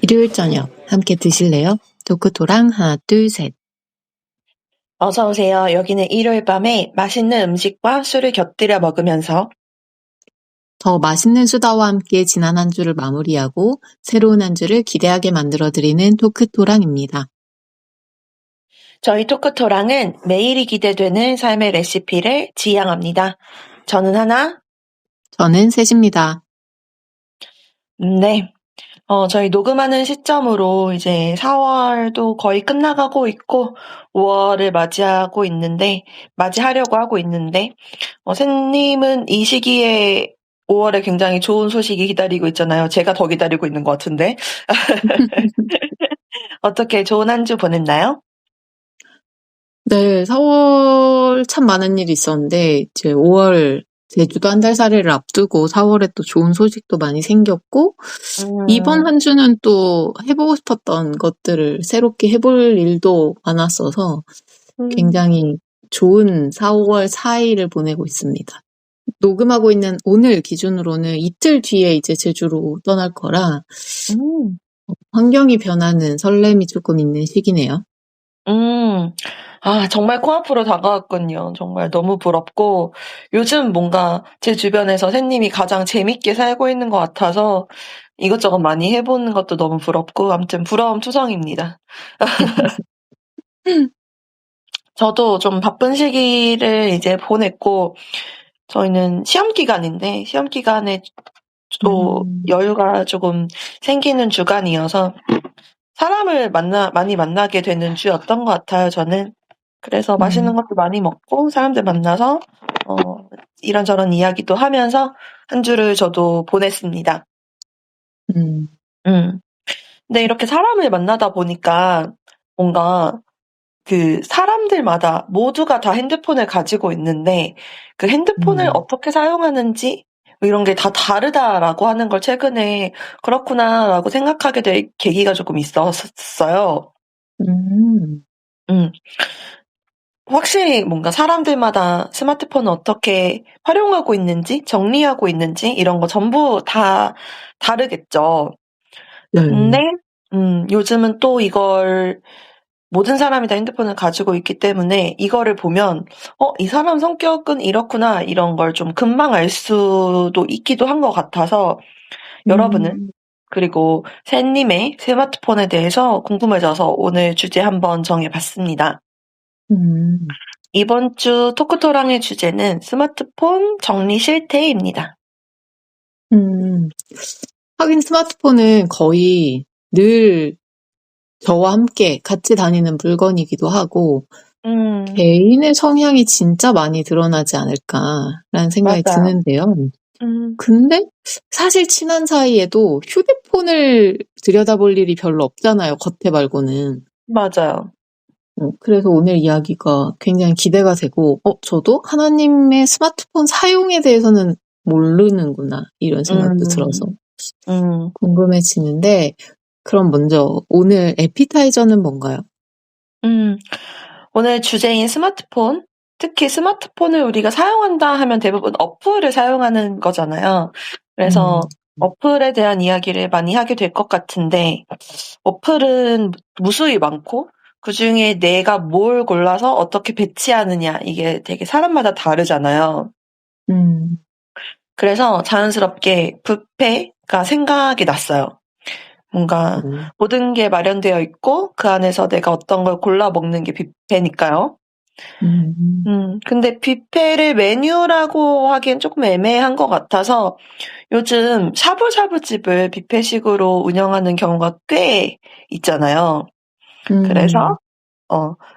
일요일 저녁 함께 드실래요? 도크토랑 하나 둘 셋. 어서 오세요. 여기는 일요일 밤에 맛있는 음식과 술을 곁들여 먹으면서 더 맛있는 수다와 함께 지난 한 주를 마무리하고 새로운 한 주를 기대하게 만들어드리는 토크토랑입니다. 저희 토크토랑은 매일이 기대되는 삶의 레시피를 지향합니다. 저는 하나. 저는 셋입니다. 네. 저희 녹음하는 시점으로 이제 4월도 거의 끝나가고 있고 5월을 맞이하려고 하고 있는데, 샌님은 이 시기에 5월에 굉장히 좋은 소식이 기다리고 있잖아요. 제가 더 기다리고 있는 것 같은데. 어떻게 좋은 한 주 보냈나요? 네, 4월 참 많은 일이 있었는데 이제 5월 제주도 한 달 살이를 앞두고 4월에 또 좋은 소식도 많이 생겼고 이번 한 주는 또 해보고 싶었던 것들을 새롭게 해볼 일도 많았어서 굉장히 좋은 4, 5월 4일을 보내고 있습니다. 녹음하고 있는 오늘 기준으로는 이틀 뒤에 이제 제주로 떠날 거라 환경이 변하는 설렘이 조금 있는 시기네요. 정말 코앞으로 다가왔군요. 정말 너무 부럽고, 요즘 뭔가 제 주변에서 샌님이 가장 재밌게 살고 있는 것 같아서 이것저것 많이 해보는 것도 너무 부럽고, 아무튼 부러움 투성입니다. 저도 좀 바쁜 시기를 이제 보냈고, 저희는 시험 기간인데, 시험 기간에 또 여유가 조금 생기는 주간이어서 사람을 많이 만나게 되는 주였던 것 같아요, 저는. 그래서 맛있는 것도 많이 먹고 사람들 만나서 이런저런 이야기도 하면서 한 주를 저도 보냈습니다. 근데 이렇게 사람을 만나다 보니까 뭔가 그 사람들마다 모두가 다 핸드폰을 가지고 있는데 그 핸드폰을 어떻게 사용하는지 이런 게 다 다르다라고 하는 걸 최근에 그렇구나라고 생각하게 될 계기가 조금 있었어요. 확실히 뭔가 사람들마다 스마트폰을 어떻게 활용하고 있는지, 정리하고 있는지 이런 거 전부 다 다르겠죠. 근데 요즘은 또 이걸 모든 사람이 다 핸드폰을 가지고 있기 때문에 이거를 보면 이 사람 성격은 이렇구나 이런 걸 좀 금방 알 수도 있기도 한 것 같아서 여러분은 그리고 샌님의 스마트폰에 대해서 궁금해져서 오늘 주제 한번 정해봤습니다. 이번 주 토크토랑의 주제는 스마트폰 정리 실태입니다. 하긴 스마트폰은 거의 늘 저와 함께 같이 다니는 물건이기도 하고 개인의 성향이 진짜 많이 드러나지 않을까라는 생각이 맞아요. 드는데요. 근데 사실 친한 사이에도 휴대폰을 들여다볼 일이 별로 없잖아요. 겉에 말고는. 맞아요. 그래서 오늘 이야기가 굉장히 기대가 되고 저도 하나님의 스마트폰 사용에 대해서는 모르는구나 이런 생각도 들어서 궁금해지는데 그럼 먼저 오늘 에피타이저는 뭔가요? 오늘 주제인 스마트폰, 특히 스마트폰을 우리가 사용한다 하면 대부분 어플을 사용하는 거잖아요. 그래서 어플에 대한 이야기를 많이 하게 될 것 같은데 어플은 무수히 많고 그중에 내가 뭘 골라서 어떻게 배치하느냐 이게 되게 사람마다 다르잖아요. 그래서 자연스럽게 뷔페가 생각이 났어요. 뭔가 모든 게 마련되어 있고 그 안에서 내가 어떤 걸 골라 먹는 게 뷔페니까요. 근데 뷔페를 메뉴라고 하기엔 조금 애매한 것 같아서 요즘 샤브샤브 집을 뷔페식으로 운영하는 경우가 꽤 있잖아요. 그래서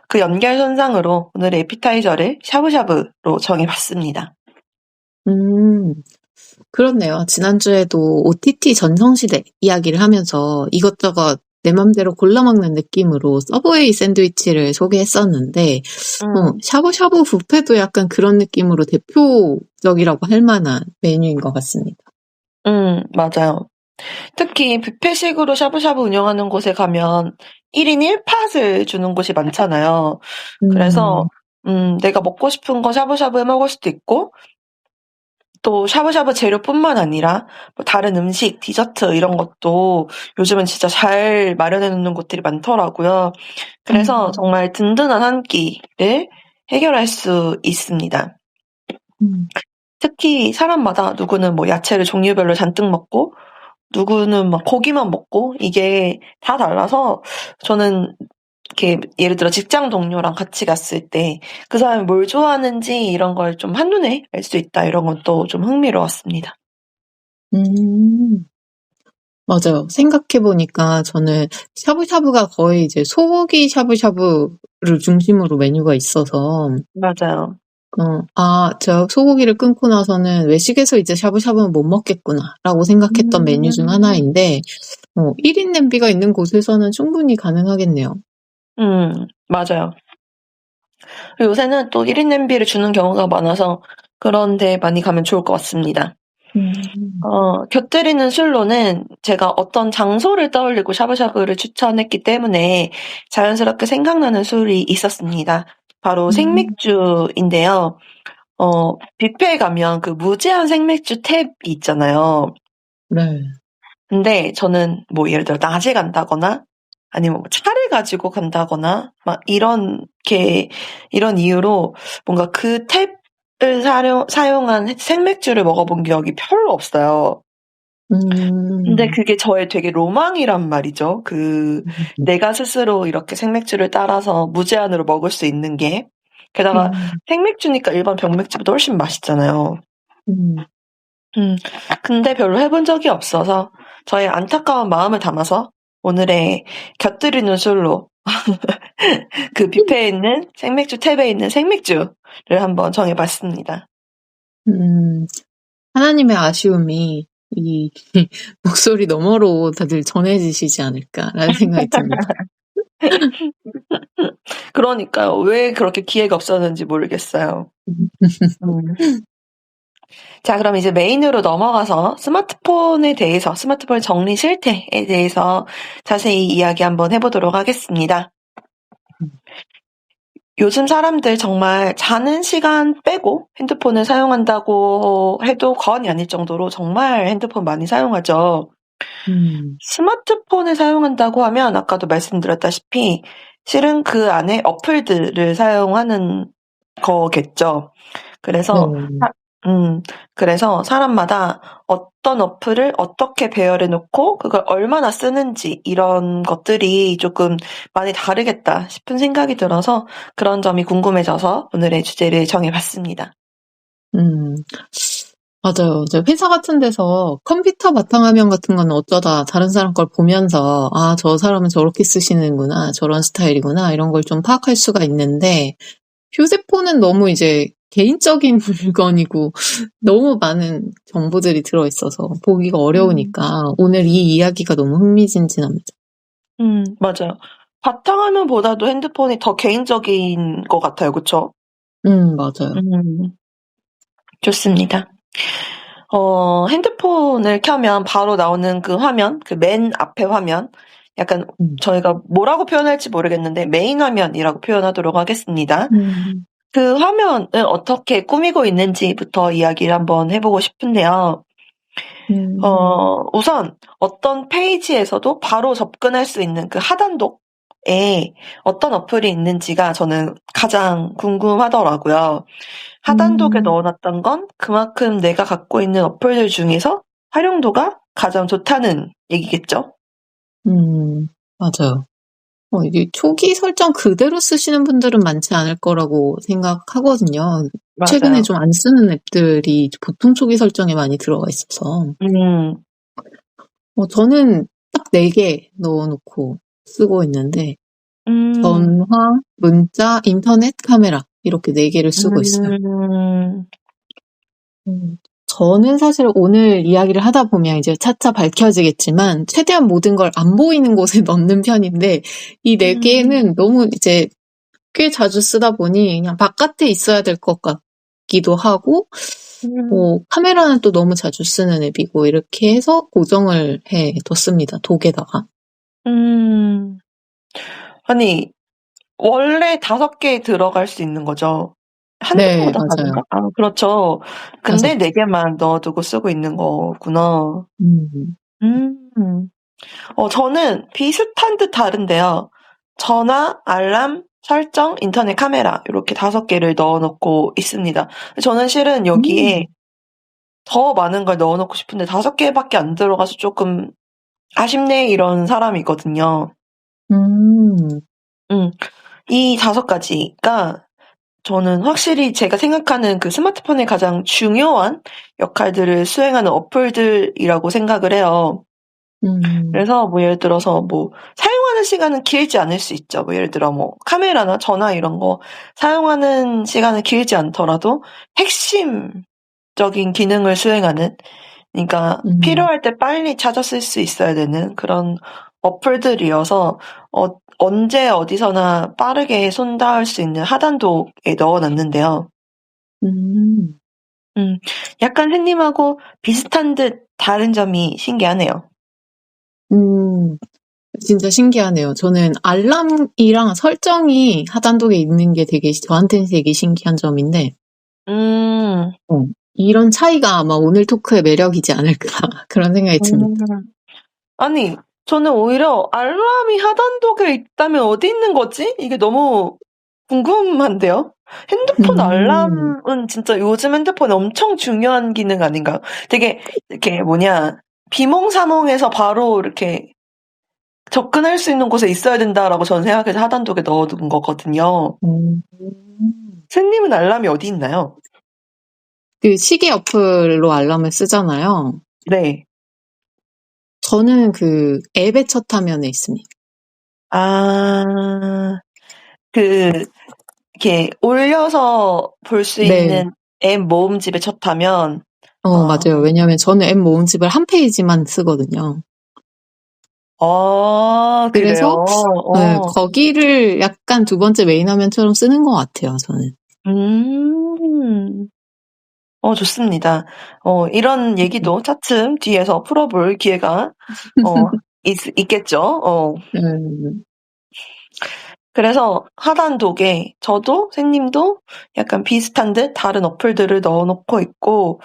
그 연결선상으로 오늘의 에피타이저를 샤브샤브로 정해봤습니다. 그렇네요. 지난주에도 OTT 전성시대 이야기를 하면서 이것저것 내 맘대로 골라 먹는 느낌으로 서브웨이 샌드위치를 소개했었는데 샤브샤브 뷔페도 약간 그런 느낌으로 대표적이라고 할 만한 메뉴인 것 같습니다. 맞아요. 특히 뷔페식으로 샤브샤브 운영하는 곳에 가면 1인 1팟을 주는 곳이 많잖아요. 그래서 내가 먹고 싶은 거 샤브샤브 해 먹을 수도 있고 또 샤브샤브 재료뿐만 아니라 뭐 다른 음식, 디저트 이런 것도 요즘은 진짜 잘 마련해 놓는 곳들이 많더라고요. 그래서 정말 든든한 한 끼를 해결할 수 있습니다. 특히 사람마다 누구는 뭐 야채를 종류별로 잔뜩 먹고 누구는 막 고기만 먹고 이게 다 달라서 저는 이렇게 예를 들어 직장 동료랑 같이 갔을 때 그 사람이 뭘 좋아하는지 이런 걸 좀 한눈에 알 수 있다 이런 건 또 좀 흥미로웠습니다. 맞아요. 생각해보니까 저는 샤브샤브가 거의 이제 소고기 샤브샤브를 중심으로 메뉴가 있어서, 맞아요. 저 소고기를 끊고 나서는 외식에서 이제 샤브샤브는 못 먹겠구나라고 생각했던 메뉴 중 하나인데, 1인 냄비가 있는 곳에서는 충분히 가능하겠네요. 맞아요. 요새는 또 1인 냄비를 주는 경우가 많아서 그런 데 많이 가면 좋을 것 같습니다. 곁들이는 술로는 제가 어떤 장소를 떠올리고 샤브샤브를 추천했기 때문에 자연스럽게 생각나는 술이 있었습니다. 바로 생맥주인데요. 뷔페에 가면 그 무제한 생맥주 탭이 있잖아요. 네. 근데 저는 뭐 예를 들어 낮에 간다거나 아니면 뭐 차를 가지고 간다거나 막 이런 이유로 뭔가 그 탭을 사용한 생맥주를 먹어본 기억이 별로 없어요. 근데 그게 저의 되게 로망이란 말이죠. 내가 스스로 이렇게 생맥주를 따라서 무제한으로 먹을 수 있는 게. 게다가 생맥주니까 일반 병맥주보다 훨씬 맛있잖아요. 근데 별로 해본 적이 없어서 저의 안타까운 마음을 담아서 오늘의 곁들이는 술로 그 뷔페에 있는 생맥주 탭에 있는 생맥주를 한번 정해봤습니다. 하나님의 아쉬움이 이 목소리 너머로 다들 전해지시지 않을까라는 생각이 듭니다. 그러니까요. 왜 그렇게 기회가 없었는지 모르겠어요. 자, 그럼 이제 메인으로 넘어가서 스마트폰 정리 실태에 대해서 자세히 이야기 한번 해보도록 하겠습니다. 요즘 사람들 정말 자는 시간 빼고 핸드폰을 사용한다고 해도 과언이 아닐 정도로 정말 핸드폰 많이 사용하죠. 스마트폰을 사용한다고 하면 아까도 말씀드렸다시피 실은 그 안에 어플들을 사용하는 거겠죠. 그래서 그래서 사람마다 어떤 어플을 어떻게 배열해 놓고 그걸 얼마나 쓰는지 이런 것들이 조금 많이 다르겠다 싶은 생각이 들어서 그런 점이 궁금해져서 오늘의 주제를 정해봤습니다. 맞아요. 이제 회사 같은 데서 컴퓨터 바탕화면 같은 거는 어쩌다 다른 사람 걸 보면서, 저 사람은 저렇게 쓰시는구나, 저런 스타일이구나, 이런 걸 좀 파악할 수가 있는데, 휴대폰은 너무 이제 개인적인 물건이고, 너무 많은 정보들이 들어있어서 보기가 어려우니까, 오늘 이 이야기가 너무 흥미진진합니다. 맞아요. 바탕화면보다도 핸드폰이 더 개인적인 것 같아요. 그쵸? 맞아요. 좋습니다. 핸드폰을 켜면 바로 나오는 그 화면, 그 맨 앞에 화면, 약간 저희가 뭐라고 표현할지 모르겠는데 메인 화면이라고 표현하도록 하겠습니다. 그 화면을 어떻게 꾸미고 있는지부터 이야기를 한번 해보고 싶은데요. 우선 어떤 페이지에서도 바로 접근할 수 있는 그 하단독에 어떤 어플이 있는지가 저는 가장 궁금하더라고요. 하단독에 넣어놨던 건 그만큼 내가 갖고 있는 어플들 중에서 활용도가 가장 좋다는 얘기겠죠? 맞아요. 이게 초기 설정 그대로 쓰시는 분들은 많지 않을 거라고 생각하거든요. 최근에 맞아요. 좀 안 쓰는 앱들이 보통 초기 설정에 많이 들어가 있어서. 저는 딱 4개 넣어놓고 쓰고 있는데, 전화, 문자, 인터넷, 카메라. 이렇게 4개를 쓰고 있어요. 저는 사실 오늘 이야기를 하다 보면 이제 차차 밝혀지겠지만, 최대한 모든 걸 안 보이는 곳에 넣는 편인데, 이 4개는 너무 이제 꽤 자주 쓰다 보니 그냥 바깥에 있어야 될 것 같기도 하고, 카메라는 또 너무 자주 쓰는 앱이고, 이렇게 해서 고정을 해 뒀습니다. 독에다가. 아니, 원래 5개 들어갈 수 있는 거죠? 네, 핸드폰마다 맞아요. 다른가? 아, 그렇죠. 근데 5개. 4개만 넣어두고 쓰고 있는 거구나. 음. 음. 저는 비슷한 듯 다른데요. 전화, 알람, 설정, 인터넷 카메라 이렇게 5개를 넣어놓고 있습니다. 저는 실은 여기에 음. 더 많은 걸 넣어놓고 싶은데 5개밖에 안 들어가서 조금 아쉽네 이런 사람이거든요. 음. 이 5가지가 저는 확실히 제가 생각하는 그 스마트폰의 가장 중요한 역할들을 수행하는 어플들이라고 생각을 해요. 음. 그래서 뭐 예를 들어서 뭐 사용하는 시간은 길지 않을 수 있죠. 뭐 예를 들어 뭐 카메라나 전화 이런 거 사용하는 시간은 길지 않더라도 핵심적인 기능을 수행하는, 그러니까 음. 필요할 때 빨리 찾아 쓸 수 있어야 되는 그런 어플들이어서 언제 어디서나 빠르게 손 닿을 수 있는 하단도에 넣어놨는데요. 음. 약간 햇님하고 비슷한 듯 다른 점이 신기하네요. 진짜 신기하네요. 저는 알람이랑 설정이 하단독에 있는 게 저한테는 되게 신기한 점인데, 음. 이런 차이가 아마 오늘 토크의 매력이지 않을까, 그런 생각이 듭니다. 아니, 저는 오히려 알람이 하단독에 있다면 어디 있는 거지? 이게 너무 궁금한데요? 핸드폰 알람은 진짜 요즘 핸드폰에 엄청 중요한 기능 아닌가요? 되게, 이렇게 비몽사몽해서 바로 이렇게 접근할 수 있는 곳에 있어야 된다라고 저는 생각해서 하단독에 넣어둔 거거든요. 샌님은 알람이 어디 있나요? 그 시계 어플로 알람을 쓰잖아요. 네. 저는 그 앱의 첫 화면에 있습니다. 아, 이렇게 올려서 볼 수 네. 있는 앱 모음집의 첫 화면. 맞아요. 왜냐면 저는 앱 모음집을 한 페이지만 쓰거든요. 그래서, 그래요? 네, 거기를 약간 두 번째 메인 화면처럼 쓰는 것 같아요, 저는. 좋습니다. 이런 얘기도 차츰 뒤에서 풀어볼 기회가, 있겠죠. 그래서 하단독에 저도 샌님도 약간 비슷한 듯 다른 어플들을 넣어놓고 있고,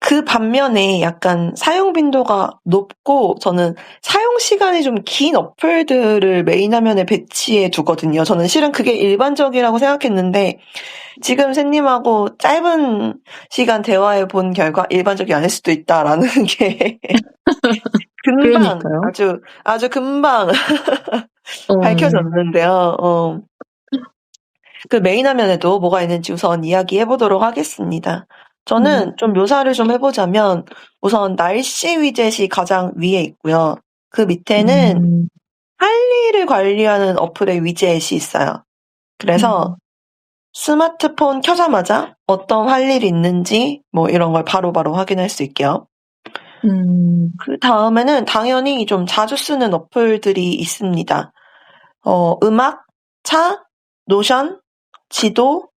그 반면에 약간 사용 빈도가 높고 저는 사용 시간이 좀 긴 어플들을 메인 화면에 배치해 두거든요. 저는 실은 그게 일반적이라고 생각했는데 지금 샌님하고 짧은 시간 대화해 본 결과 일반적이 아닐 수도 있다라는 게 금방 그러니까요. 아주 금방 밝혀졌는데요. 그 메인 화면에도 뭐가 있는지 우선 이야기해 보도록 하겠습니다. 저는 좀 묘사를 좀 해보자면 우선 날씨 위젯이 가장 위에 있고요. 그 밑에는 할 일을 관리하는 어플의 위젯이 있어요. 그래서 스마트폰 켜자마자 어떤 할 일이 있는지 뭐 이런 걸 바로바로 확인할 수 있게요. 그 다음에는 당연히 좀 자주 쓰는 어플들이 있습니다. 음악, 차, 노션, 지도,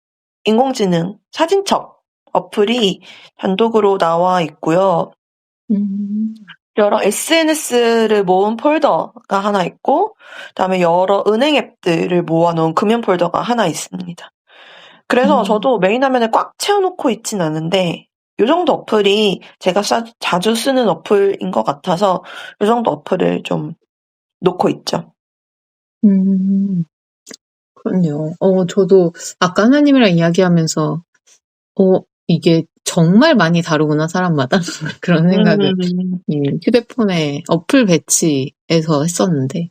인공지능, 사진첩 어플이 단독으로 나와 있고요. 여러 SNS를 모은 폴더가 하나 있고, 그다음에 여러 은행 앱들을 모아놓은 금연 폴더가 하나 있습니다. 그래서 저도 메인 화면에 꽉 채워놓고 있진 않은데, 이 정도 어플이 제가 자주 쓰는 어플인 것 같아서 이 정도 어플을 좀 놓고 있죠. 그렇네요. 저도 아까 하나님이랑 이야기하면서, 이게 정말 많이 다르구나, 사람마다. 그런 생각을 이 휴대폰의 어플 배치에서 했었는데,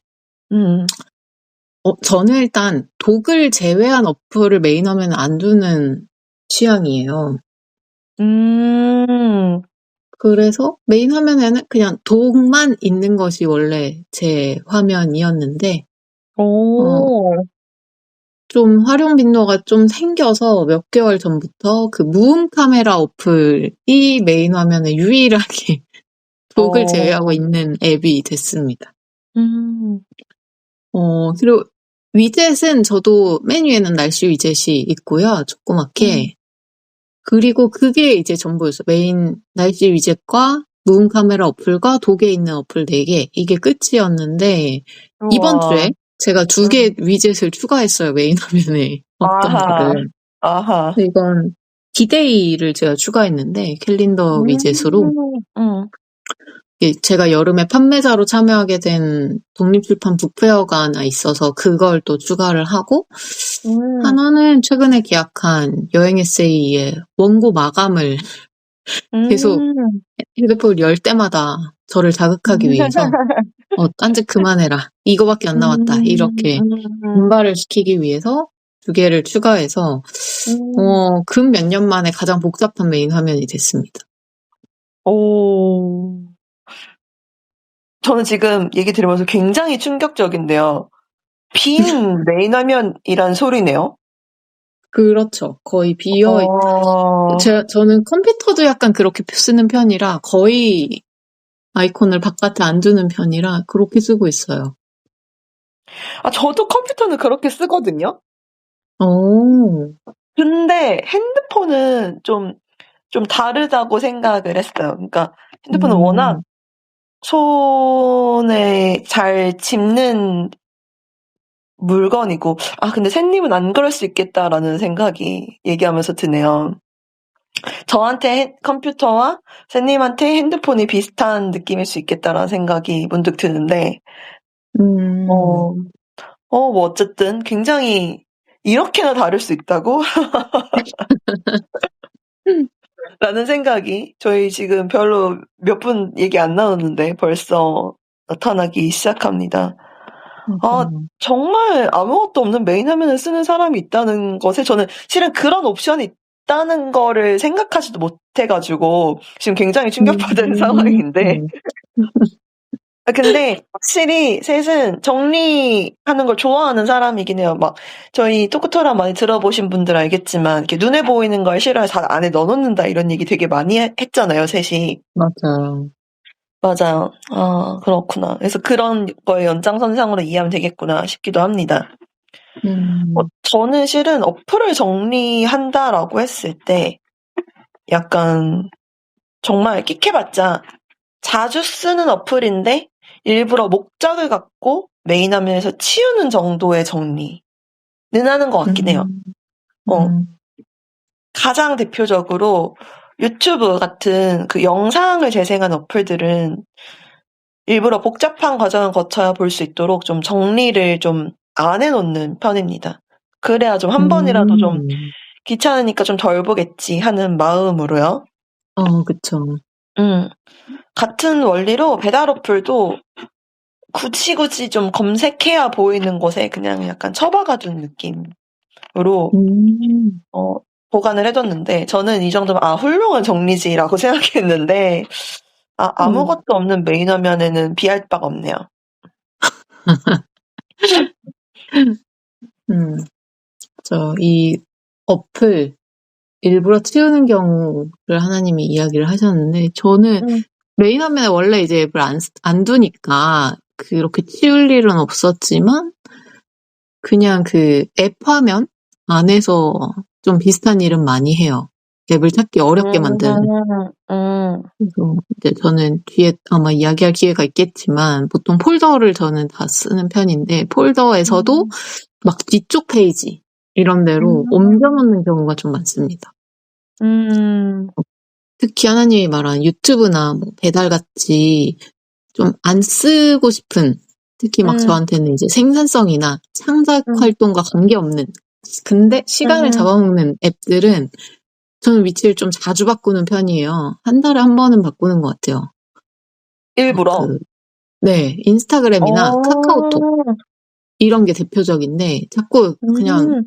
저는 일단 독을 제외한 어플을 메인 화면에 안 두는 취향이에요. 그래서 메인 화면에는 그냥 독만 있는 것이 원래 제 화면이었는데, 좀 활용 빈도가 좀 생겨서 몇 개월 전부터 그 무음 카메라 어플이 메인 화면에 유일하게 독을 제외하고 있는 앱이 됐습니다. 그리고 위젯은 저도 맨 위에는 날씨 위젯이 있고요. 조그맣게. 그리고 그게 이제 전부였어요. 메인 날씨 위젯과 무음 카메라 어플과 독에 있는 어플 4개. 이게 끝이었는데, 이번 주에 제가 2개 위젯을 추가했어요, 메인 화면에. 어떤 거를. 아하. 근데 이건 디데이를 제가 추가했는데, 캘린더 위젯으로. 제가 여름에 판매자로 참여하게 된 독립출판 북페어가 하나 있어서 그걸 또 추가를 하고, 하나는 최근에 계약한 여행 에세이의 원고 마감을 계속 휴대폰을 열 때마다 저를 자극하기 위해서 딴짓 그만해라. 이거밖에 안 남았다. 이렇게 분발을 시키기 위해서 2개를 추가해서 근 몇 년 만에 가장 복잡한 메인 화면이 됐습니다. 오. 저는 지금 얘기 들으면서 굉장히 충격적인데요. 빈 메인 화면이란 소리네요. 그렇죠. 거의 저는 컴퓨터도 약간 그렇게 쓰는 편이라 거의 아이콘을 바깥에 안 두는 편이라 그렇게 쓰고 있어요. 저도 컴퓨터는 그렇게 쓰거든요. 근데 핸드폰은 좀 다르다고 생각을 했어요. 그러니까 핸드폰은 워낙 손에 잘 짚는 물건이고, 근데 샌님은 안 그럴 수 있겠다라는 생각이 얘기하면서 드네요. 저한테 컴퓨터와 샌님한테 핸드폰이 비슷한 느낌일 수 있겠다라는 생각이 문득 드는데, 뭐 어쨌든 굉장히 이렇게나 다를 수 있다고? 라는 생각이 저희 지금 별로 몇 분 얘기 안 나눴는데 벌써 나타나기 시작합니다. 정말 아무것도 없는 메인 화면을 쓰는 사람이 있다는 것에 저는 실은 그런 옵션이 있다는 거를 생각하지도 못해가지고 지금 굉장히 충격받은 상황인데 근데 확실히 셋은 정리하는 걸 좋아하는 사람이긴 해요. 막 저희 토크토라 많이 들어보신 분들 알겠지만 이렇게 눈에 보이는 걸 싫어해서 다 안에 넣어놓는다 이런 얘기 되게 많이 했잖아요, 셋이. 맞아요. 맞아요. 그렇구나. 그래서 그런 거의 연장선상으로 이해하면 되겠구나 싶기도 합니다. 저는 실은 어플을 정리한다라고 했을 때 약간 정말 끽해봤자 자주 쓰는 어플인데 일부러 목적을 갖고 메인 화면에서 치우는 정도의 정리는 하는 것 같긴 해요. 가장 대표적으로 유튜브 같은 그 영상을 재생한 어플들은 일부러 복잡한 과정을 거쳐야 볼 수 있도록 좀 정리를 좀 안 해놓는 편입니다. 그래야 좀 한 번이라도 좀 귀찮으니까 좀 덜 보겠지 하는 마음으로요. 그쵸. 같은 원리로 배달 어플도 굳이 좀 검색해야 보이는 곳에 그냥 약간 처박아둔 느낌으로 보관을 해뒀는데 저는 이 정도면 훌륭한 정리지라고 생각했는데 아무것도 없는 메인 화면에는 비할 바가 없네요. 이 어플 일부러 치우는 경우를 하나님이 이야기를 하셨는데 저는 메인 화면에 원래 이제 앱을 안 두니까 그렇게 치울 일은 없었지만 그냥 그 앱 화면 안에서 좀 비슷한 일은 많이 해요. 앱을 찾기 어렵게 만드는. 그래서 이제 저는 뒤에 아마 이야기할 기회가 있겠지만 보통 폴더를 저는 다 쓰는 편인데 폴더에서도 막 뒤쪽 페이지 이런 데로 옮겨놓는 경우가 좀 많습니다. 특히 하나님이 말한 유튜브나 뭐 배달같이 좀 안 쓰고 싶은 특히 막 저한테는 이제 생산성이나 창작 활동과 관계없는 근데 시간을 잡아먹는 앱들은 저는 위치를 좀 자주 바꾸는 편이에요. 한 달에 한 번은 바꾸는 것 같아요. 일부러? 네, 인스타그램이나 카카오톡 이런 게 대표적인데 자꾸 그냥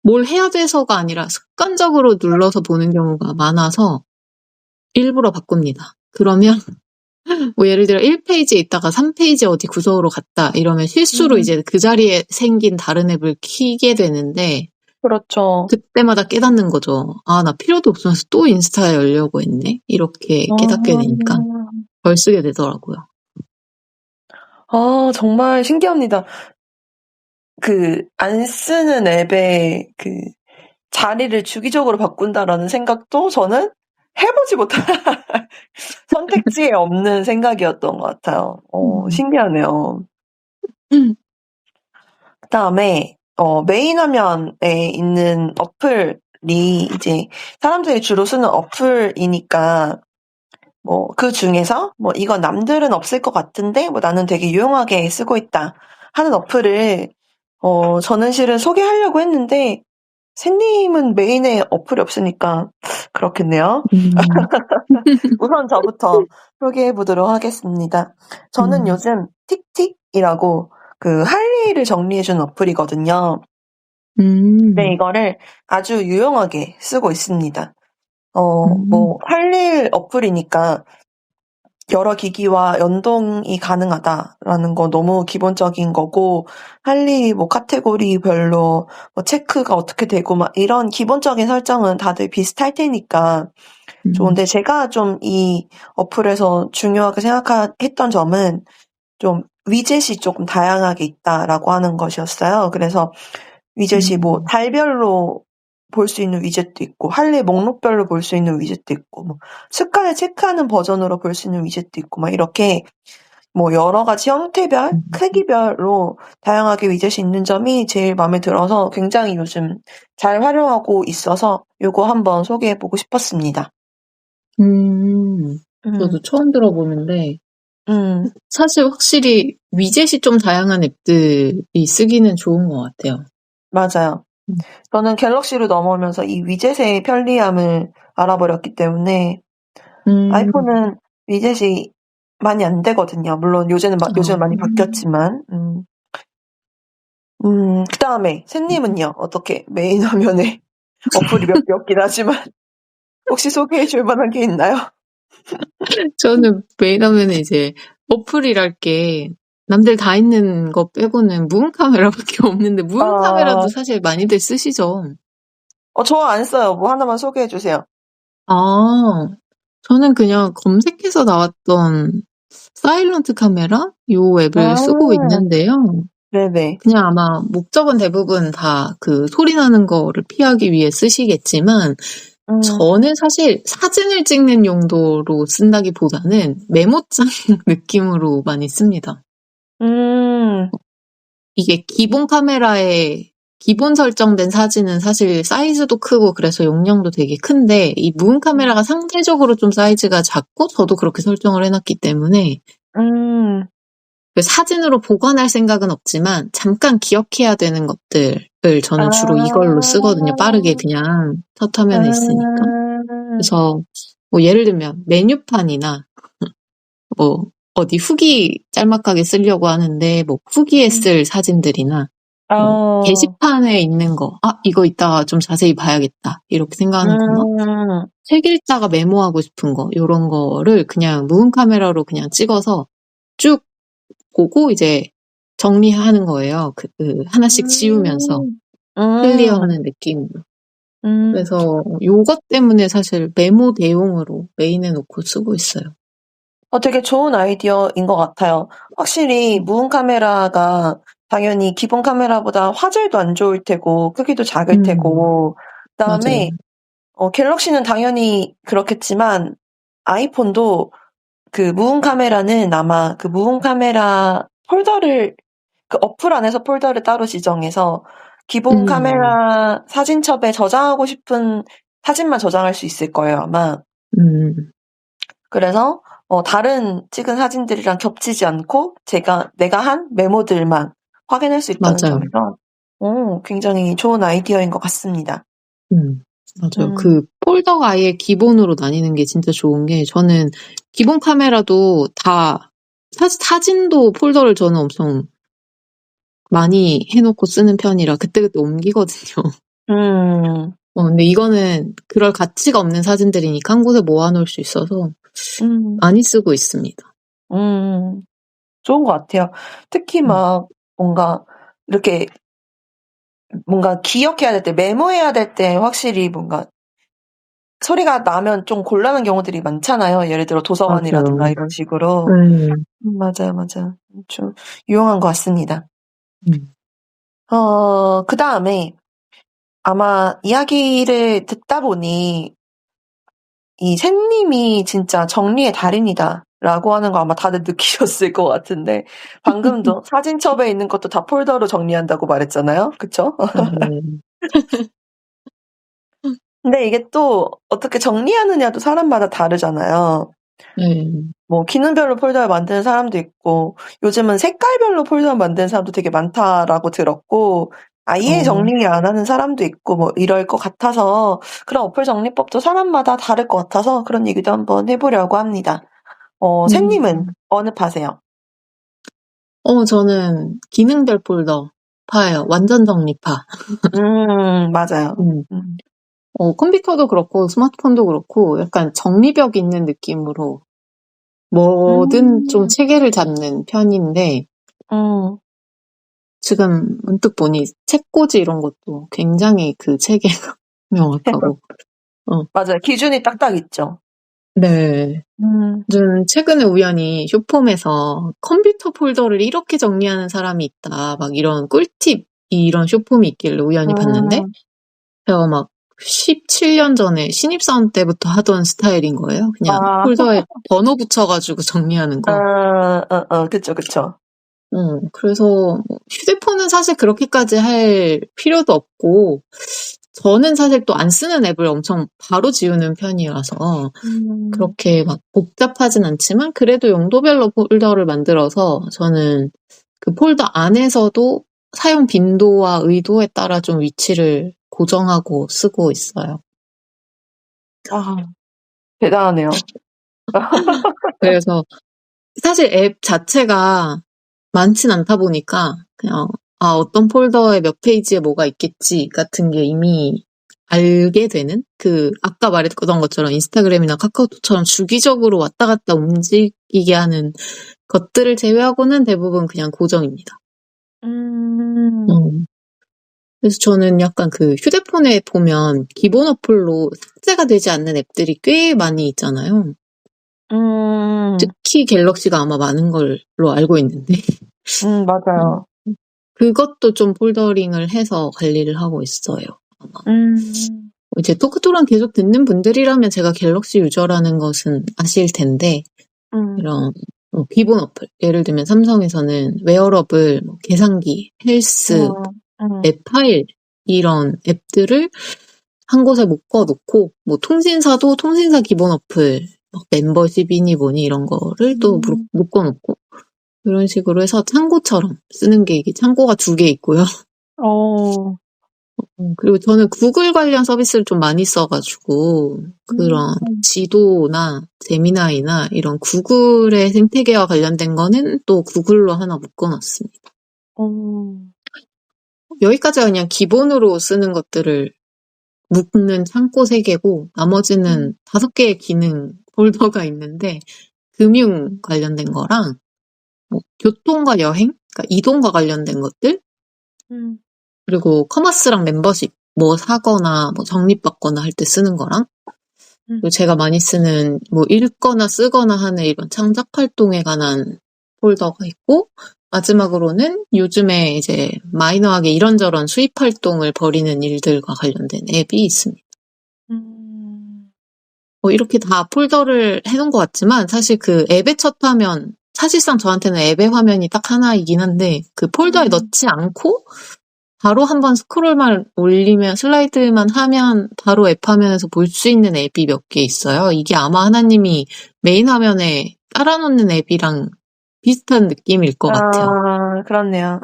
뭘 해야 돼서가 아니라 습관적으로 눌러서 보는 경우가 많아서 일부러 바꿉니다. 그러면 뭐 예를 들어 1페이지에 있다가 3페이지 어디 구석으로 갔다 이러면 실수로 이제 그 자리에 생긴 다른 앱을 키게 되는데 그렇죠. 그때마다 깨닫는 거죠. 나 필요도 없으면서 또 인스타에 열려고 했네? 이렇게 깨닫게 되니까 덜 쓰게 되더라고요. 정말 신기합니다. 안 쓰는 앱의 자리를 주기적으로 바꾼다라는 생각도 저는 해보지 못한 선택지에 없는 생각이었던 것 같아요. 신기하네요. 그다음에 메인 화면에 있는 어플이 이제 사람들이 주로 쓰는 어플이니까 그 중에서 이건 남들은 없을 것 같은데 나는 되게 유용하게 쓰고 있다 하는 어플을 저는 실은 소개하려고 했는데 샌님은 메인에 어플이 없으니까 그렇겠네요. 우선 저부터 소개해 보도록 하겠습니다. 저는 요즘 틱틱이라고 그 할 일을 정리해주는 어플이거든요. 네, 이거를 아주 유용하게 쓰고 있습니다. 할 일 어플이니까 여러 기기와 연동이 가능하다라는 거 너무 기본적인 거고, 할 일이 카테고리별로 체크가 어떻게 되고 막 이런 기본적인 설정은 다들 비슷할 테니까 좋은데, 제가 좀 이 어플에서 중요하게 생각했던 점은 좀 위젯이 조금 다양하게 있다라고 하는 것이었어요. 그래서 위젯이 달별로 볼 수 있는 위젯도 있고, 할 일 목록별로 볼 수 있는 위젯도 있고, 습관을 체크하는 버전으로 볼 수 있는 위젯도 있고, 막 이렇게 여러 가지 형태별, 크기별로 다양하게 위젯이 있는 점이 제일 마음에 들어서 굉장히 요즘 잘 활용하고 있어서 요거 한번 소개해보고 싶었습니다. 저도 처음 들어보는데, 사실 확실히 위젯이 좀 다양한 앱들이 쓰기는 좋은 것 같아요. 맞아요. 저는 갤럭시로 넘어오면서 이 위젯의 편리함을 알아버렸기 때문에 아이폰은 위젯이 많이 안 되거든요. 물론 요즘은 많이 바뀌었지만. 그 다음에 샌님은요, 어떻게 메인 화면에 어플이 몇 개 없긴 하지만 혹시 소개해 줄 만한 게 있나요? 저는 메인 화면에 이제 어플이랄 게 남들 다 있는 거 빼고는 무음 카메라밖에 없는데, 무음 카메라도 사실 많이들 쓰시죠? 저 안 써요. 하나만 소개해 주세요. 저는 그냥 검색해서 나왔던 사일런트 카메라? 요 앱을 쓰고 있는데요. 네네. 그냥 아마 목적은 대부분 다 그 소리 나는 거를 피하기 위해 쓰시겠지만, 저는 사실 사진을 찍는 용도로 쓴다기보다는 메모장 느낌으로 많이 씁니다. 이게 기본 카메라에 기본 설정된 사진은 사실 사이즈도 크고 그래서 용량도 되게 큰데, 이 무음 카메라가 상대적으로 좀 사이즈가 작고 저도 그렇게 설정을 해놨기 때문에 사진으로 보관할 생각은 없지만 잠깐 기억해야 되는 것들을 저는 주로 이걸로 쓰거든요. 빠르게 그냥 첫 화면에 있으니까. 그래서 예를 들면 메뉴판이나 어디 후기 짤막하게 쓰려고 하는데 후기에 쓸 사진들이나 게시판에 있는 거, 이거 이따가 좀 자세히 봐야겠다 이렇게 생각하는 거나 책 읽다가 메모하고 싶은 거, 이런 거를 그냥 무음 카메라로 그냥 찍어서 쭉 보고 이제 정리하는 거예요. 하나씩 지우면서 클리어하는 느낌으로. 그래서 요것 때문에 사실 메모 대용으로 메인에 놓고 쓰고 있어요. 되게 좋은 아이디어인 것 같아요. 확실히 무음 카메라가 당연히 기본 카메라보다 화질도 안 좋을 테고 크기도 작을 테고, 그다음에 갤럭시는 당연히 그렇겠지만 아이폰도 그 무음 카메라는 아마 그 무음 카메라 폴더를 그 어플 안에서 폴더를 따로 지정해서 기본 카메라 사진첩에 저장하고 싶은 사진만 저장할 수 있을 거예요, 아마. 그래서 다른 찍은 사진들이랑 겹치지 않고 내가 한 메모들만 확인할 수 있다는 점에서 굉장히 좋은 아이디어인 것 같습니다. 맞아요. 그 폴더가 아예 기본으로 나뉘는 게 진짜 좋은 게, 저는 기본 카메라도 다 사진도 폴더를 저는 엄청 많이 해놓고 쓰는 편이라 그때그때 옮기거든요. 근데 이거는 그럴 가치가 없는 사진들이니까 한 곳에 모아놓을 수 있어서 많이 쓰고 있습니다. 좋은 것 같아요. 특히 뭔가 이렇게 뭔가 기억해야 될 때, 메모해야 될 때 확실히 뭔가 소리가 나면 좀 곤란한 경우들이 많잖아요. 예를 들어 도서관이라든가 맞아요. 이런 식으로. 맞아요. 좀 유용한 것 같습니다. 그 다음에 아마 이야기를 듣다 보니 이 샌님이 진짜 정리의 달인이다 라고 하는 거 아마 다들 느끼셨을 것 같은데 방금도 사진첩에 있는 것도 다 폴더로 정리한다고 말했잖아요. 그쵸? 네. 근데 이게 또 어떻게 정리하느냐도 사람마다 다르잖아요. 네. 뭐 기능별로 폴더를 만드는 사람도 있고 요즘은 색깔별로 폴더 만드는 사람도 되게 많다라고 들었고 아예 정리 안 하는 사람도 있고 뭐 이럴 것 같아서 그런 어플 정리법도 사람마다 다를 것 같아서 그런 얘기도 한번 해보려고 합니다. 샘님은 어느 파세요? 저는 기능별 폴더 파예요. 완전 정리파. 맞아요. 음. 컴퓨터도 그렇고 스마트폰도 그렇고 약간 정리벽 있는 느낌으로 뭐든 좀 체계를 잡는 편인데 지금 문득 보니 책꽂이 이런 것도 굉장히 그 체계가 명확하고 맞아요. 기준이 딱딱 있죠. 네. 저는 최근에 우연히 쇼폼에서 컴퓨터 폴더를 이렇게 정리하는 사람이 있다. 막 이런 꿀팁 이런 쇼폼이 있길래 우연히 봤는데 제가 막 17년 전에 신입사원 때부터 하던 스타일인 거예요. 그냥 폴더에 번호 붙여가지고 정리하는 거. 그쵸, 그쵸. 그래서 휴대폰은 사실 그렇게까지 할 필요도 없고 저는 사실 또 안 쓰는 앱을 엄청 바로 지우는 편이라서 그렇게 막 복잡하진 않지만 그래도 용도별로 폴더를 만들어서 저는 그 폴더 안에서도 사용 빈도와 의도에 따라 좀 위치를 고정하고 쓰고 있어요. 대단하네요. 그래서 사실 앱 자체가 많진 않다 보니까 그냥 어떤 폴더에 몇 페이지에 뭐가 있겠지 같은 게 이미 알게 되는 아까 말했던 것처럼 인스타그램이나 카카오톡처럼 주기적으로 왔다 갔다 움직이게 하는 것들을 제외하고는 대부분 그냥 고정입니다. 그래서 저는 약간 휴대폰에 보면 기본 어플로 삭제가 되지 않는 앱들이 꽤 많이 있잖아요. 특히 갤럭시가 아마 많은 걸로 알고 있는데. 맞아요. 그것도 좀 폴더링을 해서 관리를 하고 있어요. 이제 토크토랑 계속 듣는 분들이라면 제가 갤럭시 유저라는 것은 아실 텐데, 이런 기본 어플, 예를 들면 삼성에서는 웨어러블, 계산기, 헬스, 앱 파일 이런 앱들을 한 곳에 묶어놓고 통신사도 통신사 기본 어플, 멤버십이니 뭐니 이런 거를 또 묶어놓고 이런 식으로 해서 창고처럼 쓰는 게 이게 창고가 2개 있고요. 그리고 저는 구글 관련 서비스를 좀 많이 써가지고 그런 지도나 제미나이나 이런 구글의 생태계와 관련된 거는 또 구글로 하나 묶어놨습니다. 여기까지가 그냥 기본으로 쓰는 것들을 묶는 창고 3개고 나머지는 5개의 기능 폴더가 있는데 금융 관련된 거랑 교통과 여행, 그러니까 이동과 관련된 것들 그리고 커머스랑 멤버십 사거나 적립받거나 할 때 쓰는 거랑 그리고 제가 많이 쓰는 읽거나 쓰거나 하는 이런 창작 활동에 관한 폴더가 있고 마지막으로는 요즘에 이제 마이너하게 이런저런 수입 활동을 벌이는 일들과 관련된 앱이 있습니다. 이렇게 다 폴더를 해놓은 것 같지만 사실 그 앱의 첫 화면 사실상 저한테는 앱의 화면이 딱 하나이긴 한데 그 폴더에 넣지 않고 바로 한번 스크롤만 올리면 슬라이드만 하면 바로 앱 화면에서 볼 수 있는 앱이 몇 개 있어요. 이게 아마 하나님이 메인 화면에 깔아놓는 앱이랑 비슷한 느낌일 것 같아요. 그렇네요.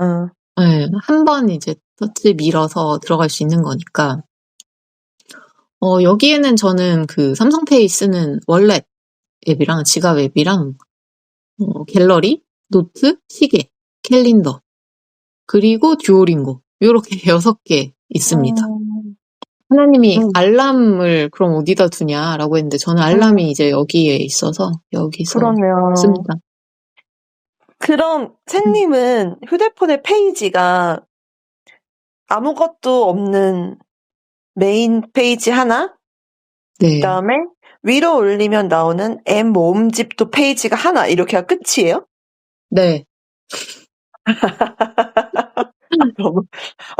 네, 한번 이제 터치 밀어서 들어갈 수 있는 거니까. 여기에는 저는 삼성페이 쓰는 월렛 앱이랑 지갑 앱이랑 갤러리, 노트, 시계, 캘린더, 그리고 듀오링고 요렇게 6개 있습니다. 하나님이 알람을 그럼 어디다 두냐라고 했는데 저는 알람이 이제 여기에 있어서 여기서 그렇네요. 씁니다. 그럼 샘님은 휴대폰의 페이지가 아무것도 없는 메인 페이지 하나? 네. 그다음에 위로 올리면 나오는 앱 모음집도 페이지가 하나 이렇게가 끝이에요? 네.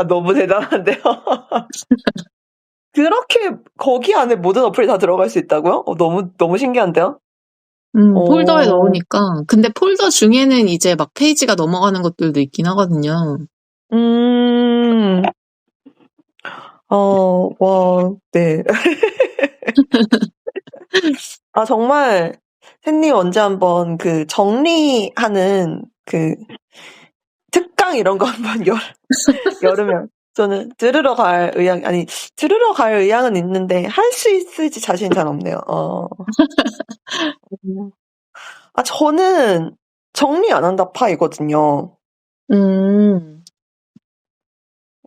너무 대단한데요? 그렇게 거기 안에 모든 어플이 다 들어갈 수 있다고요? 너무 신기한데요? 폴더에 어, 넣으니까. 근데 폴더 중에는 이제 막 페이지가 넘어가는 것들도 있긴 하거든요. 음, 와, 네. 아, 정말, 샌님 언제 한번 그 정리하는 그 특강 이런 거 한번 열으면 저는 들으러 갈 의향은 있는데 할 수 있을지 자신이 잘 없네요. 아, 저는 정리 안 한다 파이거든요.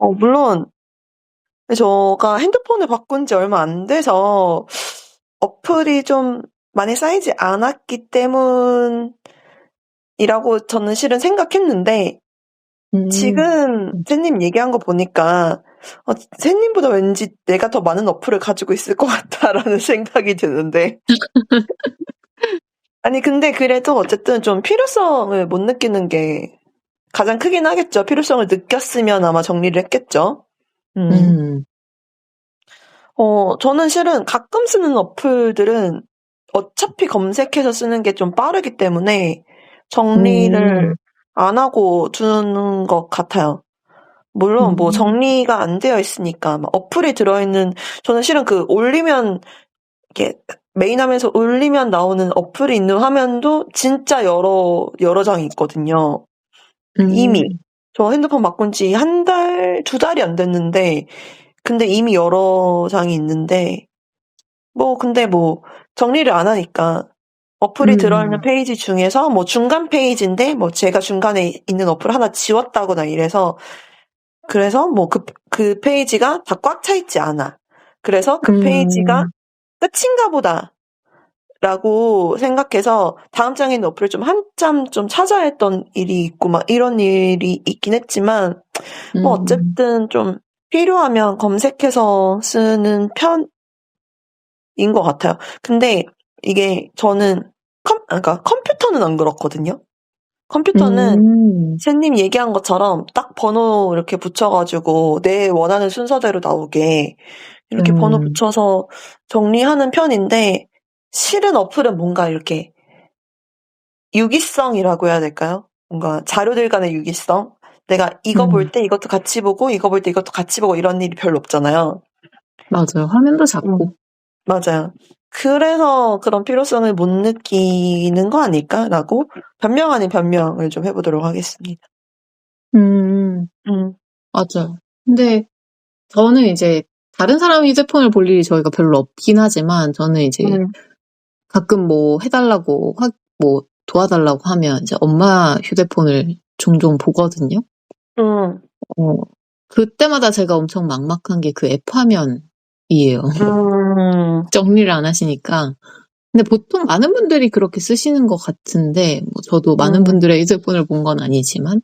물론 제가 핸드폰을 바꾼 지 얼마 안 돼서 어플이 좀 많이 쌓이지 않았기 때문이라고 저는 실은 생각했는데 지금 샌님 얘기한 거 보니까 샌님보다 왠지 내가 더 많은 어플을 가지고 있을 것 같다라는 생각이 드는데 아니 근데 그래도 어쨌든 좀 필요성을 못 느끼는 게 가장 크긴 하겠죠. 필요성을 느꼈으면 아마 정리를 했겠죠. 저는 실은 가끔 쓰는 어플들은 어차피 검색해서 쓰는 게 좀 빠르기 때문에 정리를 안 하고 두는 것 같아요. 물론 뭐 정리가 안 되어 있으니까 막 어플에 들어있는 저는 실은 그 올리면 이렇게 메인 화면에서 올리면 나오는 어플이 있는 화면도 진짜 여러 장이 있거든요. 이미 저 핸드폰 바꾼 지 한 달, 두 달이 안 됐는데 근데 이미 여러 장이 있는데 근데 정리를 안 하니까 어플이 들어있는 페이지 중에서 중간 페이지인데 제가 중간에 있는 어플 하나 지웠다거나 이래서 그래서 그 페이지가 다 꽉 차 있지 않아. 그래서 그 페이지가 끝인가 보다. 라고 생각해서 다음 장에 있는 어플을 좀 한참 좀 찾아야 했던 일이 있고 막 이런 일이 있긴 했지만 어쨌든 좀 필요하면 검색해서 쓰는 편인 것 같아요. 근데 이게 저는 그러니까 컴퓨터는 안 그렇거든요. 컴퓨터는 샌님 얘기한 것처럼 딱 번호 이렇게 붙여가지고 내 원하는 순서대로 나오게 이렇게 번호 붙여서 정리하는 편인데 실은 어플은 뭔가 이렇게 유기성이라고 해야 될까요? 뭔가 자료들 간의 유기성? 내가 이거 볼 때 이것도 같이 보고 이거 볼 때 이것도 같이 보고 이런 일이 별로 없잖아요. 맞아요. 화면도 작고. 맞아요. 그래서 그런 필요성을 못 느끼는 거 아닐까라고 변명 아닌 변명을 좀 해보도록 하겠습니다. 맞아요. 근데 저는 이제 다른 사람 휴대폰을 볼 일이 저희가 별로 없긴 하지만 저는 이제 가끔 해달라고 도와달라고 하면 이제 엄마 휴대폰을 종종 보거든요. 그때마다 제가 엄청 막막한 게 그 앱 화면이에요. 정리를 안 하시니까. 근데 보통 많은 분들이 그렇게 쓰시는 것 같은데, 저도 많은 분들의 휴대폰을 본 건 아니지만.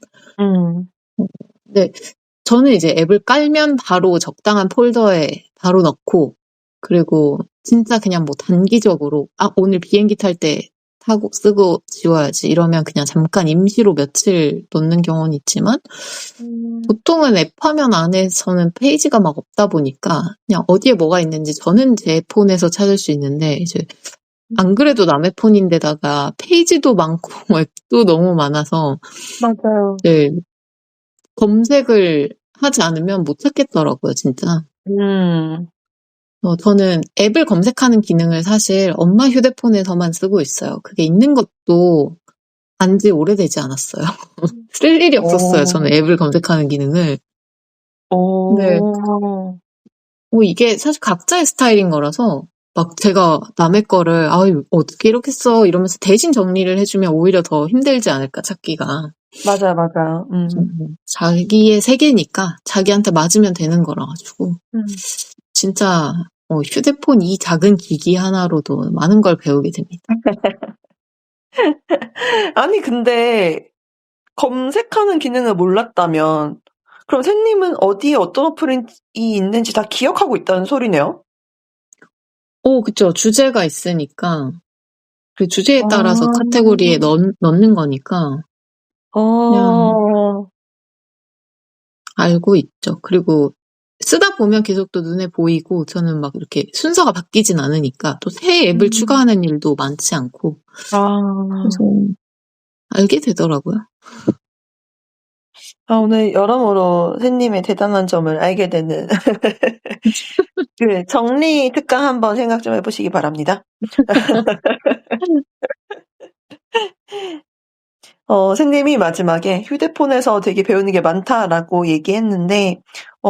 근데 저는 이제 앱을 깔면 바로 적당한 폴더에 바로 넣고, 그리고 진짜 그냥 단기적으로, 오늘 비행기 탈 때 타고 쓰고 지워야지. 이러면 그냥 잠깐 임시로 며칠 놓는 경우는 있지만, 보통은 앱 화면 안에서는 페이지가 막 없다 보니까, 그냥 어디에 뭐가 있는지 저는 제 폰에서 찾을 수 있는데, 이제, 안 그래도 남의 폰인데다가 페이지도 많고 앱도 너무 많아서, 맞아요. 네, 검색을 하지 않으면 못 찾겠더라고요, 진짜. 저는 앱을 검색하는 기능을 사실 엄마 휴대폰에서만 쓰고 있어요. 그게 있는 것도 안지 오래되지 않았어요. 쓸 일이 없었어요, 저는 앱을 검색하는 기능을. 네. 이게 사실 각자의 스타일인 거라서 막 제가 남의 거를 어떻게 이렇게 써 이러면서 대신 정리를 해주면 오히려 더 힘들지 않을까 찾기가. 맞아요. 자기의 세계니까 자기한테 맞으면 되는 거라 가지고 진짜 휴대폰 이 작은 기기 하나로도 많은 걸 배우게 됩니다. 아니 근데 검색하는 기능을 몰랐다면 그럼 샌님은 어디에 어떤 어플이 있는지 다 기억하고 있다는 소리네요? 그쵸. 주제가 있으니까 그 주제에 따라서 카테고리에 넣는 거니까 그냥 알고 있죠. 그리고 쓰다 보면 계속 또 눈에 보이고 저는 막 이렇게 순서가 바뀌진 않으니까 또 새 앱을 추가하는 일도 많지 않고 그래서 알게 되더라고요. 오늘 여러모로 샌님의 대단한 점을 알게 되는 그 정리 특강 한번 생각 좀 해보시기 바랍니다. 샌님이 마지막에 휴대폰에서 되게 배우는 게 많다라고 얘기했는데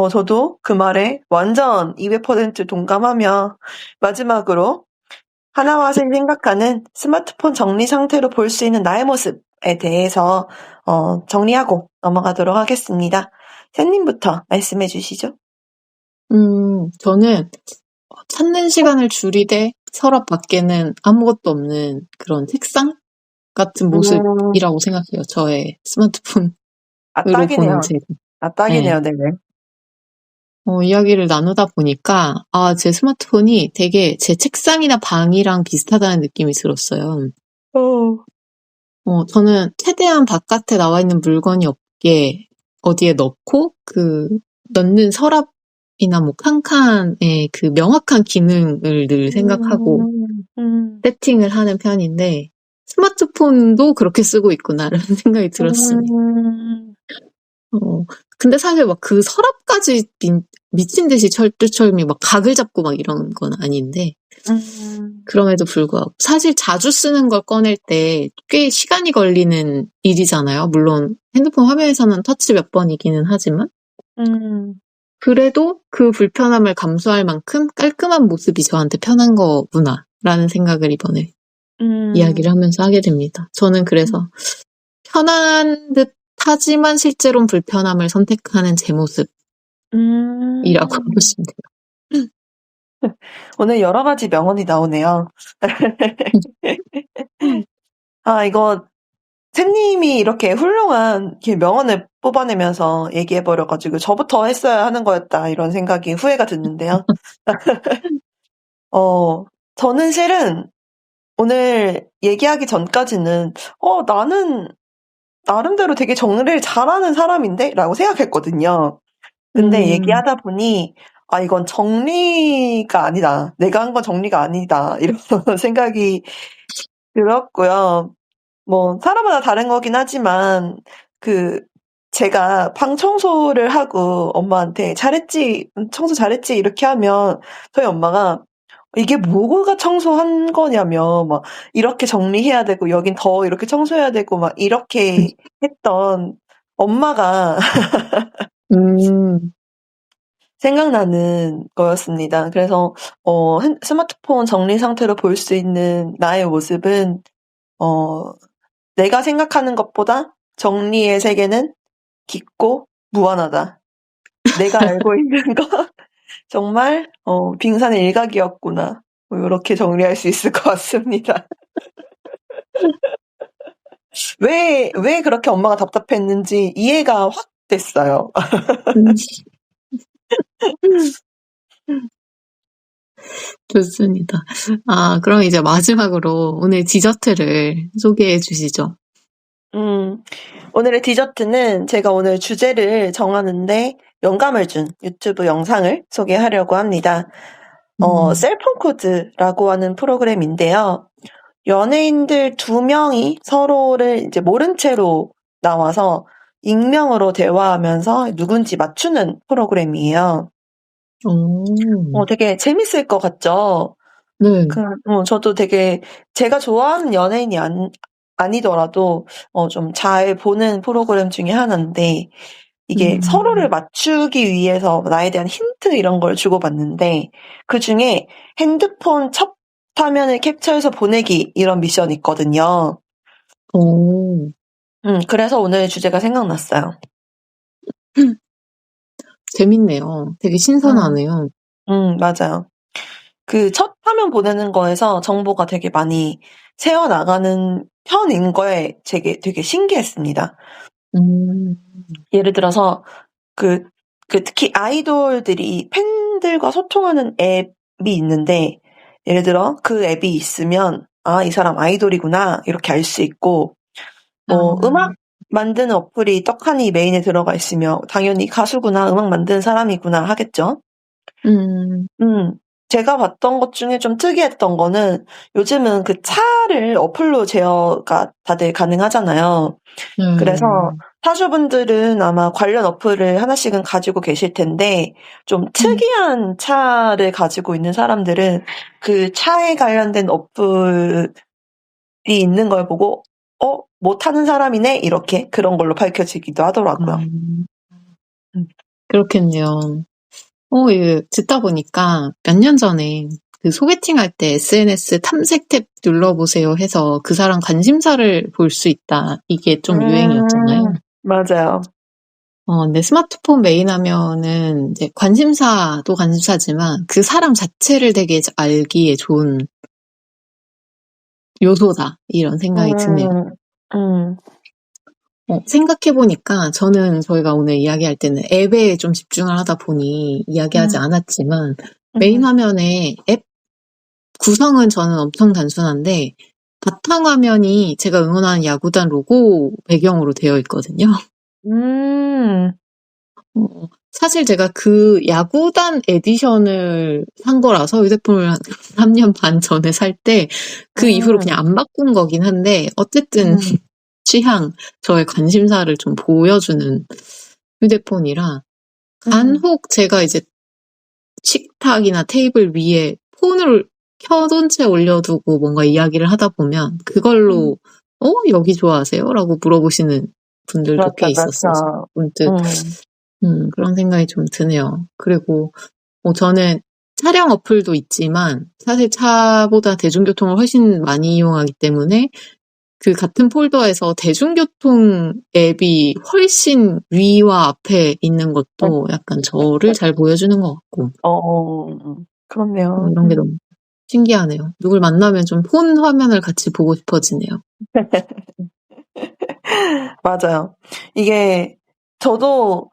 저도 그 말에 완전 200% 동감하며 마지막으로 하나와 셋이 생각하는 스마트폰 정리 상태로 볼 수 있는 나의 모습에 대해서 정리하고 넘어가도록 하겠습니다. 샌님부터 말씀해 주시죠. 저는 찾는 시간을 줄이되 서랍 밖에는 아무것도 없는 그런 책상 같은 모습이라고 생각해요. 저의 스마트폰으로 보는 제. 딱이네요. 네. 이야기를 나누다 보니까 제 스마트폰이 되게 제 책상이나 방이랑 비슷하다는 느낌이 들었어요. 저는 최대한 바깥에 나와 있는 물건이 없게 어디에 넣고 넣는 서랍이나 뭐 칸칸의 그 명확한 기능을 늘 생각하고 세팅을 하는 편인데 스마트폰도 그렇게 쓰고 있구나라는 생각이 들었습니다. 근데 사실 막 그 서랍까지 미친 듯이 철두철미 막 각을 잡고 막 이런 건 아닌데 그럼에도 불구하고 사실 자주 쓰는 걸 꺼낼 때 꽤 시간이 걸리는 일이잖아요. 물론 핸드폰 화면에서는 터치 몇 번이기는 하지만 그래도 그 불편함을 감수할 만큼 깔끔한 모습이 저한테 편한 거구나라는 생각을 이번에 이야기를 하면서 하게 됩니다. 저는 그래서 편한 듯 하지만 실제로는 불편함을 선택하는 제 모습이라고 보시면 돼요. 오늘 여러 가지 명언이 나오네요. 이거 샌님이 이렇게 훌륭한 명언을 뽑아내면서 얘기해버려가지고 저부터 했어야 하는 거였다 이런 생각이 후회가 드는데요. 저는 실은 오늘 얘기하기 전까지는 나는 나름대로 되게 정리를 잘하는 사람인데? 라고 생각했거든요. 근데 얘기하다 보니 이건 정리가 아니다. 내가 한 건 정리가 아니다. 이런 생각이 들었고요. 뭐 사람마다 다른 거긴 하지만 제가 방 청소를 하고 엄마한테 잘했지, 청소 잘했지 이렇게 하면 저희 엄마가 이게 뭐가 청소한 거냐며 막 이렇게 정리해야 되고 여긴 더 이렇게 청소해야 되고 막 이렇게 했던 엄마가 생각나는 거였습니다. 그래서 스마트폰 정리 상태로 볼 수 있는 나의 모습은 내가 생각하는 것보다 정리의 세계는 깊고 무한하다. 내가 알고 있는 건 정말 빙산의 일각이었구나. 이렇게 정리할 수 있을 것 같습니다. 왜 그렇게 엄마가 답답했는지 이해가 확 됐어요. 좋습니다. 그럼 이제 마지막으로 오늘 디저트를 소개해 주시죠. 오늘의 디저트는 제가 오늘 주제를 정하는데 영감을 준 유튜브 영상을 소개하려고 합니다. 셀폰코드라고 하는 프로그램인데요. 연예인들 2명이 서로를 이제 모른 채로 나와서 익명으로 대화하면서 누군지 맞추는 프로그램이에요. 되게 재밌을 것 같죠? 네. 저도 되게 제가 좋아하는 연예인이 아니더라도 좀 잘 보는 프로그램 중에 하나인데 이게 서로를 맞추기 위해서 나에 대한 힌트 이런 걸 주고받는데 그중에 핸드폰 첫 화면을 캡처해서 보내기 이런 미션이 있거든요. 그래서 오늘 주제가 생각났어요. 재밌네요. 되게 신선하네요. 맞아요. 그 첫 화면 보내는 거에서 정보가 되게 많이 새어나가는 편인 거에 되게 신기했습니다. 예를 들어서 특히 아이돌들이 팬들과 소통하는 앱이 있는데 예를 들어 그 앱이 있으면 이 사람 아이돌이구나 이렇게 알 수 있고 음악 만드는 어플이 떡하니 메인에 들어가 있으며 당연히 가수구나, 음악 만드는 사람이구나 하겠죠. 제가 봤던 것 중에 좀 특이했던 거는 요즘은 그 차를 어플로 제어가 다들 가능하잖아요. 그래서 타주분들은 아마 관련 어플을 하나씩은 가지고 계실 텐데 좀 특이한 차를 가지고 있는 사람들은 그 차에 관련된 어플이 있는 걸 보고 뭐 타는 사람이네 이렇게 그런 걸로 밝혀지기도 하더라고요. 그렇겠네요. 이거 듣다 보니까 몇 년 전에 그 소개팅 할 때 SNS 탐색 탭 눌러보세요 해서 그 사람 관심사를 볼 수 있다. 이게 좀 유행이었잖아요. 맞아요. 근데 스마트폰 메인 하면은 이제 관심사도 관심사지만 그 사람 자체를 되게 알기에 좋은 요소다. 이런 생각이 드네요. 생각해보니까 저희가 오늘 이야기할 때는 앱에 좀 집중을 하다 보니 이야기하지 않았지만 메인 화면에 앱 구성은 저는 엄청 단순한데 바탕화면이 제가 응원하는 야구단 로고 배경으로 되어 있거든요. 사실 제가 그 야구단 에디션을 산 거라서 휴대폰을 한 3년 반 전에 살 때 그 이후로 그냥 안 바꾼 거긴 한데 어쨌든 취향, 저의 관심사를 좀 보여주는 휴대폰이라 간혹 제가 이제 식탁이나 테이블 위에 폰을 켜둔 채 올려두고 뭔가 이야기를 하다 보면 그걸로 여기 좋아하세요? 라고 물어보시는 분들도 꽤 있었어서 문득 그런 생각이 좀 드네요. 그리고 저는 차량 어플도 있지만 사실 차보다 대중교통을 훨씬 많이 이용하기 때문에 그 같은 폴더에서 대중교통 앱이 훨씬 위와 앞에 있는 것도 약간 저를 잘 보여주는 것 같고. 그렇네요. 이런 게 너무 신기하네요. 누굴 만나면 좀 폰 화면을 같이 보고 싶어지네요. 맞아요. 이게 저도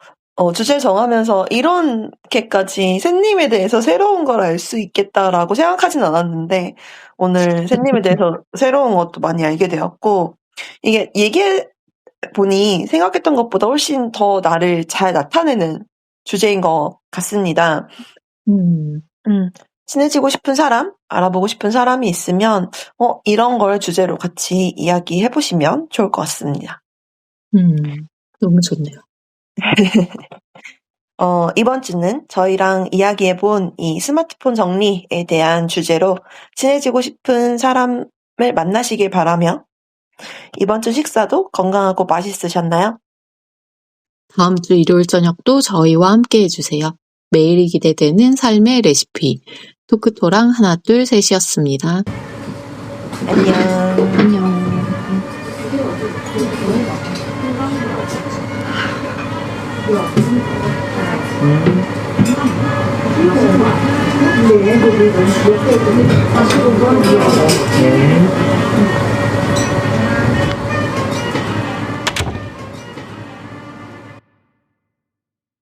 주제 정하면서 이렇게까지 샌님에 대해서 새로운 걸 알 수 있겠다라고 생각하진 않았는데 오늘 샌님에 대해서 새로운 것도 많이 알게 되었고 이게 얘기해 보니 생각했던 것보다 훨씬 더 나를 잘 나타내는 주제인 것 같습니다. 친해지고 싶은 사람, 알아보고 싶은 사람이 있으면 이런 걸 주제로 같이 이야기해 보시면 좋을 것 같습니다. 너무 좋네요. 이번 주는 저희랑 이야기해본 이 스마트폰 정리에 대한 주제로 친해지고 싶은 사람을 만나시길 바라며 이번 주 식사도 건강하고 맛있으셨나요? 다음 주 일요일 저녁도 저희와 함께 해주세요. 매일이 기대되는 삶의 레시피 토크토랑 하나 둘 셋이었습니다. 안녕. 안녕. 네,